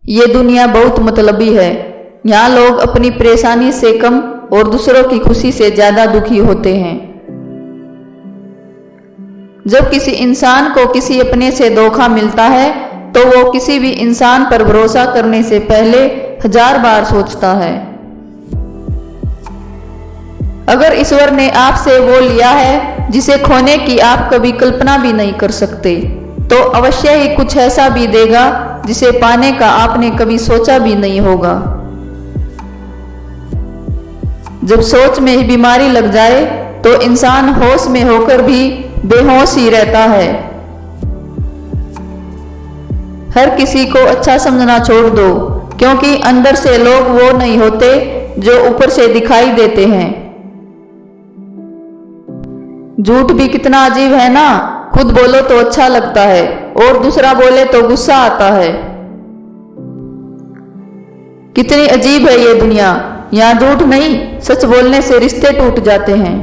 ये दुनिया बहुत मतलबी है। यहाँ लोग अपनी परेशानी से कम और दूसरों की खुशी से ज्यादा दुखी होते हैं। जब किसी इंसान को किसी अपने से धोखा मिलता है तो वो किसी भी इंसान पर भरोसा करने से पहले 1000 बार सोचता है। अगर ईश्वर ने आपसे वो लिया है जिसे खोने की आप कभी कल्पना भी नहीं कर सकते, तो अवश्य ही कुछ ऐसा भी देगा जिसे पाने का आपने कभी सोचा भी नहीं होगा। जब सोच में ही बीमारी लग जाए तो इंसान होश में होकर भी बेहोश ही रहता है। हर किसी को अच्छा समझना छोड़ दो, क्योंकि अंदर से लोग वो नहीं होते जो ऊपर से दिखाई देते हैं। झूठ भी कितना अजीब है ना, खुद बोलो तो अच्छा लगता है और दूसरा बोले तो गुस्सा आता है। कितनी अजीब है ये दुनिया। यहाँ झूठ नहीं, सच बोलने से रिश्ते टूट जाते हैं।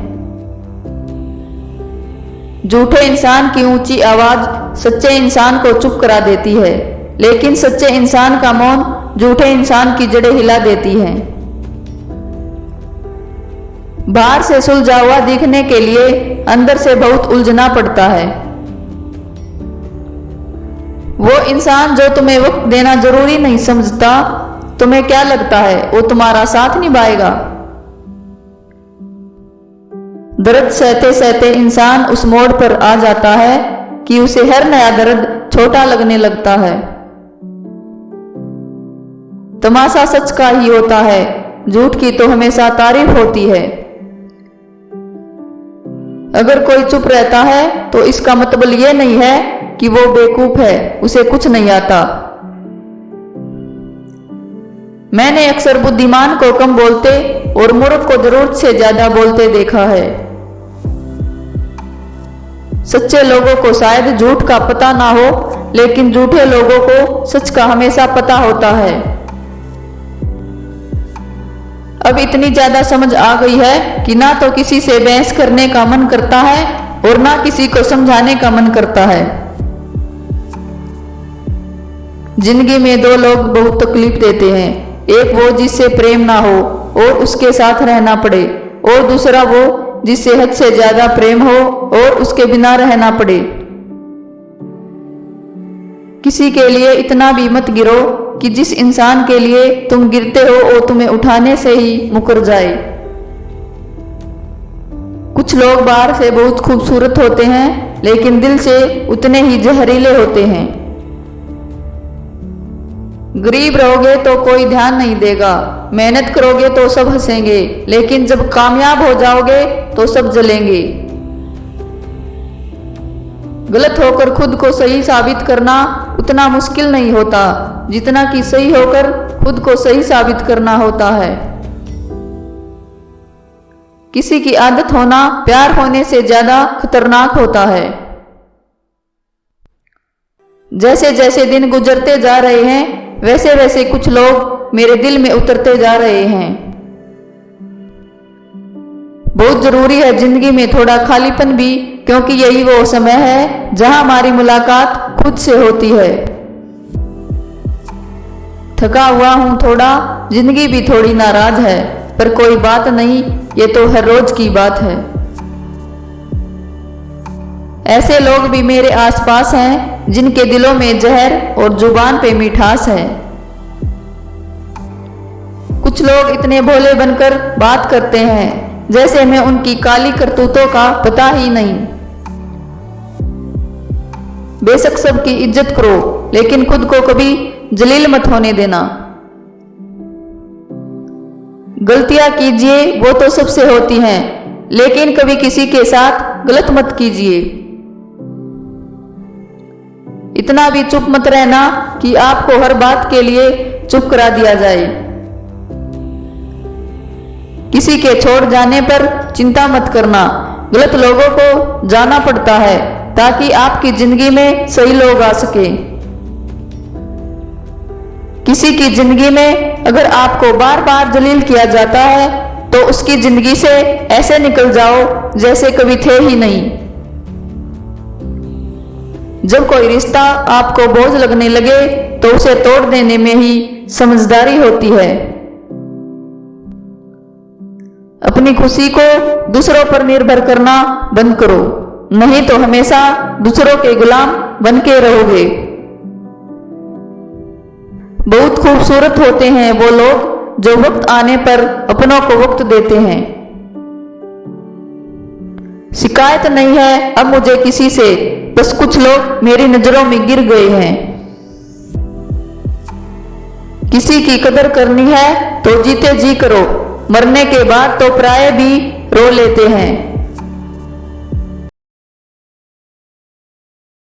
झूठे इंसान की ऊंची आवाज सच्चे इंसान को चुप करा देती है, लेकिन सच्चे इंसान का मौन झूठे इंसान की जड़ें हिला देती है। बाहर से सुलझा हुआ दिखने के लिए अंदर से बहुत उलझना पड़ता है। वो इंसान जो तुम्हें वक्त देना जरूरी नहीं समझता, तुम्हें क्या लगता है वो तुम्हारा साथ निभाएगा? दर्द सहते सहते इंसान उस मोड़ पर आ जाता है कि उसे हर नया दर्द छोटा लगने लगता है। तमाशा सच का ही होता है, झूठ की तो हमेशा तारीफ होती है। अगर कोई चुप रहता है तो इसका मतलब ये नहीं है कि वो बेवकूफ है, उसे कुछ नहीं आता। मैंने अक्सर बुद्धिमान को कम बोलते और मूर्ख को जरूरत से ज्यादा बोलते देखा है। सच्चे लोगों को शायद झूठ का पता ना हो, लेकिन झूठे लोगों को सच का हमेशा पता होता है। अब इतनी ज्यादा समझ आ गई है कि ना तो किसी से बहस करने का मन करता है और ना किसी को समझाने का मन करता है। जिंदगी में दो लोग बहुत तकलीफ देते हैं, एक वो जिससे प्रेम ना हो और उसके साथ रहना पड़े, और दूसरा वो जिससे हद से ज्यादा प्रेम हो और उसके बिना रहना पड़े। किसी के लिए इतना भी मत गिरो कि जिस इंसान के लिए तुम गिरते हो वो तुम्हें उठाने से ही मुकर जाए। कुछ लोग बाहर से बहुत खूबसूरत होते हैं, लेकिन दिल से उतने ही जहरीले होते हैं। गरीब रहोगे तो कोई ध्यान नहीं देगा, मेहनत करोगे तो सब हंसेंगे, लेकिन जब कामयाब हो जाओगे तो सब जलेंगे। गलत होकर खुद को सही साबित करना उतना मुश्किल नहीं होता जितना कि सही होकर खुद को सही साबित करना होता है। किसी की आदत होना प्यार होने से ज्यादा खतरनाक होता है। जैसे जैसे दिन गुजरते जा रहे हैं वैसे वैसे कुछ लोग मेरे दिल में उतरते जा रहे हैं। बहुत जरूरी है जिंदगी में थोड़ा खालीपन भी, क्योंकि यही वो समय है जहां हमारी मुलाकात खुद से होती है। थका हुआ हूं थोड़ा, जिंदगी भी थोड़ी नाराज है, पर कोई बात नहीं, ये तो हर रोज की बात है। ऐसे लोग भी मेरे आसपास हैं जिनके दिलों में जहर और जुबान पे मिठास है। कुछ लोग इतने भोले बनकर बात करते हैं जैसे मैं उनकी काली करतूतों का पता ही नहीं। बेशक सबकी इज्जत करो, लेकिन खुद को कभी जलील मत होने देना। गलतियां कीजिए वो तो सबसे होती हैं, लेकिन कभी किसी के साथ गलत मत कीजिए। इतना भी चुप मत रहना कि आपको हर बात के लिए चुप करा दिया जाए। किसी के छोड़ जाने पर चिंता मत करना, गलत लोगों को जाना पड़ता है ताकि आपकी जिंदगी में सही लोग आ सके। किसी की जिंदगी में अगर आपको बार बार जलील किया जाता है तो उसकी जिंदगी से ऐसे निकल जाओ जैसे कभी थे ही नहीं। जब कोई रिश्ता आपको बोझ लगने लगे तो उसे तोड़ देने में ही समझदारी होती है। अपनी खुशी को दूसरों पर निर्भर करना बंद करो, नहीं तो हमेशा दूसरों के गुलाम बन के रहोगे। बहुत खूबसूरत होते हैं वो लोग जो वक्त आने पर अपनों को वक्त देते हैं। शिकायत नहीं है अब मुझे किसी से, बस कुछ लोग मेरी नजरों में गिर गए हैं। किसी की कदर करनी है तो जीते जी करो, मरने के बाद तो पराये भी रो लेते हैं।